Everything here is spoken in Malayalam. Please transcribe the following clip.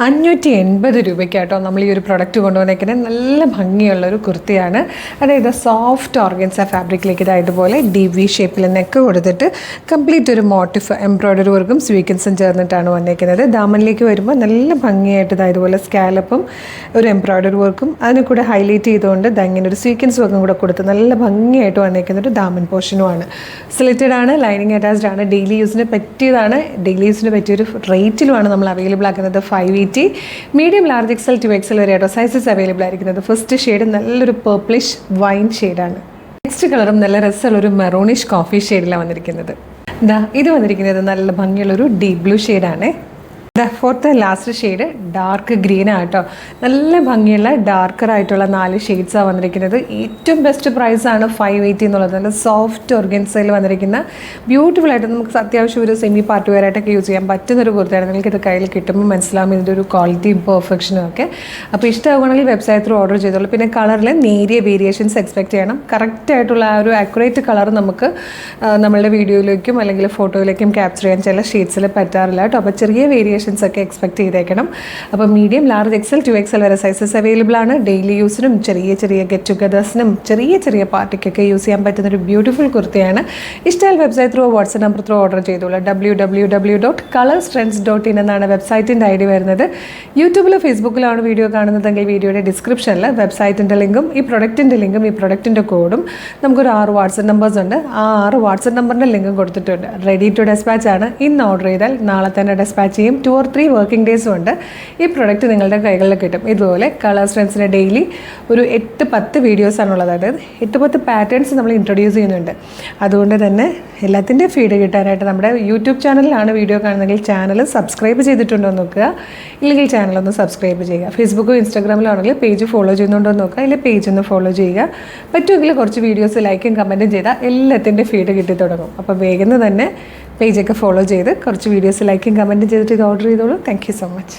580 രൂപയ്ക്കാട്ടോ നമ്മൾ ഈ ഒരു പ്രൊഡക്റ്റ് കൊണ്ടുവന്നേക്കുന്നത്. നല്ല ഭംഗിയുള്ളൊരു കുർത്തിയാണ്. അതായത് സോഫ്റ്റ് ഓർഗൻസ ഫാബ്രിക്കിലേക്ക് ഇതുപോലെ DV ഷേപ്പിൽ നെക്ക് കൊടുത്തിട്ട് കംപ്ലീറ്റ് ഒരു മോട്ടീഫ് എംബ്രോയ്ഡറി വർക്കും സ്വീക്കൻസും ചേർന്നിട്ടാണ് വന്നേക്കുന്നത്. ദാമനിലേക്ക് വരുമ്പോൾ നല്ല ഭംഗിയായിട്ട് ഇതുപോലെ സ്കാലപ്പും ഒരു എംബ്രോയ്ഡറി വർക്കും അതിന് കൂടെ ഹൈലൈറ്റ് ചെയ്തുകൊണ്ട് ഇങ്ങനെ ഒരു സ്വീക്കൻസ് വർക്കും കൂടെ കൊടുത്ത് നല്ല ഭംഗിയായിട്ട് വന്നേക്കുന്ന ഒരു ദാമൻ പോർഷനുമാണ്. സ്ലിറ്റഡ് ആണ്, ലൈനിങ് അറ്റാച്ച്ഡ് ആണ്, ഡെയിലി യൂസിന് പറ്റിയതാണ്. ഡെയിലി യൂസിന് പറ്റിയൊരു റേറ്റിലുമാണ് നമ്മൾ അവൈലബിൾ ആക്കുന്നത്. 580 medium large XL to XL വരെ ആയിട്ടോ സൈസസ് അവൈലബിൾ ആയിരിക്കുന്നത്. ഫസ്റ്റ് ഷെയ്ഡ് നല്ലൊരു പേർപ്പിളിഷ് വൈൻ ഷെയ്ഡാണ്. നെക്സ്റ്റ് കളറും നല്ല രസമുള്ളൊരു മെറൂണിഷ് കോഫി ഷെയ്ഡിലാണ് വന്നിരിക്കുന്നത്. ഇത് വന്നിരിക്കുന്നത് നല്ല ഭംഗിയുള്ളൊരു ഡീപ് ബ്ലൂ ഷെയ്ഡാണ്. Fourth last shade dark green ആട്ടോ. നല്ല ഭംഗിയുള്ള ഡാർക്കർ ആയിട്ടുള്ള 4 ഷെയ്ഡ്സാണ് വന്നിരിക്കുന്നത്. ഏറ്റവും ബെസ്റ്റ് പ്രൈസാണ് 580 എന്നുള്ളത്. നല്ല സോഫ്റ്റ് ഓർഗൻസയിൽ വന്നിരിക്കുന്ന ബ്യൂട്ടിഫുൾ ആയിട്ട് നമുക്ക് അത്യാവശ്യം ഒരു സെമി പാർട്ടി വെയർ ആയിട്ടൊക്കെ യൂസ് ചെയ്യാൻ പറ്റുന്നൊരു കുർത്തിയാണ്. നിങ്ങൾക്ക് ഇത് കയ്യിൽ കിട്ടുമ്പോൾ മനസ്സിലാവും ഇതിൻ്റെ ഒരു ക്വാളിറ്റിയും പെർഫെക്ഷനും ഒക്കെ. അപ്പോൾ ഇഷ്ടമാവുകയാണെങ്കിൽ വെബ്സൈറ്റ് ത്രൂ ഓർഡർ ചെയ്തോളൂ. പിന്നെ കളറിൽ നേരിയ വേരിയേഷൻസ് എക്സ്പെക്ട് ചെയ്യണം. കറക്റ്റായിട്ടുള്ള ആ ഒരു ആക്യുറേറ്റ് കളർ നമുക്ക് നമ്മളുടെ വീഡിയോയിലേക്കും അല്ലെങ്കിൽ ഫോട്ടോയിലേക്കും ക്യാപ്ചർ ചെയ്യാൻ ചില ഷെയ്ഡ്സിൽ പറ്റാറില്ല കേട്ടോ. അപ്പോൾ ചെറിയ വേരിയേഷൻ ഒക്കെ എക്സ്പെക്ട് ചെയ്തേക്കണം. അപ്പോൾ medium large XL to XL വരെ സൈസസ് അവൈലബിൾ ആണ്. ഡെയിലി യൂസിനും ചെറിയ ഗെറ്റ് ടുഗദേഴ്സിനും ചെറിയ പാർട്ടിക്കൊക്കെ യൂസ് ചെയ്യാൻ പറ്റുന്ന ഒരു ബ്യൂട്ടിഫുൾ കുർത്തിയാണ്. ഇഷ്ടമായാൽ website through WhatsApp number through order ചെയ്തോളൂ. www.colorstrends.in എന്നാണ് വെബ്സൈറ്റിൻ്റെ ID വരുന്നത്. യൂട്യൂബിലോ ഫേസ്ബുക്കിലാണ് വീഡിയോ കാണുന്നതെങ്കിൽ വീഡിയോയുടെ ഡിസ്ക്രിപ്ഷനിൽ വെബ്സൈറ്റിൻ്റെ ലിങ്കും ഈ പ്രൊഡക്റ്റിൻ്റെ ലിങ്കും ഈ പ്രൊഡക്റ്റിൻ്റെ കോഡും നമുക്കൊരു 6 വാട്സ്ആപ്പ് നമ്പേഴ്സ് ഉണ്ട്. ആ 6 വാട്സ്ആപ്പ് നമ്പറിൻ്റെ ലിങ്കും കൊടുത്തിട്ടുണ്ട്. റെഡി ടു ഡെസ്പാച്ച് ആണ്. ഇന്ന് ഓർഡർ ചെയ്താൽ നാളെ തന്നെ ഡെസ്പാച്ച് ചെയ്യും. 2 or 3 വർക്കിംഗ് ഡേയ്സും ഉണ്ട്. ഈ പ്രൊഡക്റ്റ് നിങ്ങളുടെ കൈകളിൽ കിട്ടും. ഇതുപോലെ കളർ സ്ട്രെൻസിന് ഡെയിലി ഒരു 8-10 വീഡിയോസാണുള്ളത്. അതായത് 8-10 പാറ്റേൺസ് നമ്മൾ ഇൻട്രൊഡ്യൂസ് ചെയ്യുന്നുണ്ട്. അതുകൊണ്ട് തന്നെ എല്ലാത്തിൻ്റെ ഫീഡ് കിട്ടാനായിട്ട് നമ്മുടെ യൂട്യൂബ് ചാനലിലാണ് വീഡിയോ കാണുന്നതെങ്കിൽ ചാനൽ സബ്സ്ക്രൈബ് ചെയ്തിട്ടുണ്ടോ എന്ന് നോക്കുക. ഇല്ലെങ്കിൽ ചാനലൊന്ന് സബ്സ്ക്രൈബ് ചെയ്യുക. ഫേസ്ബുക്കോ ഇൻസ്റ്റാഗ്രാമിലോ ആണെങ്കിൽ പേജ് ഫോളോ ചെയ്യുന്നുണ്ടോ എന്ന് നോക്കുക. അല്ലെങ്കിൽ പേജ് ഒന്ന് ഫോളോ ചെയ്യുക. പറ്റുമെങ്കിൽ കുറച്ച് വീഡിയോസ് ലൈക്കും കമൻറ്റും ചെയ്താൽ എല്ലാത്തിൻ്റെ ഫീഡ് കിട്ടി തുടങ്ങും. അപ്പോൾ വേഗം തന്നെ പേജൊക്കെ ഫോളോ ചെയ്ത് കുറച്ച് വീഡിയോസ് ലൈക്കും കമൻറ്റും ചെയ്തിട്ട് ഇത് ഓർഡർ ചെയ്തോളൂ. Thank you so much.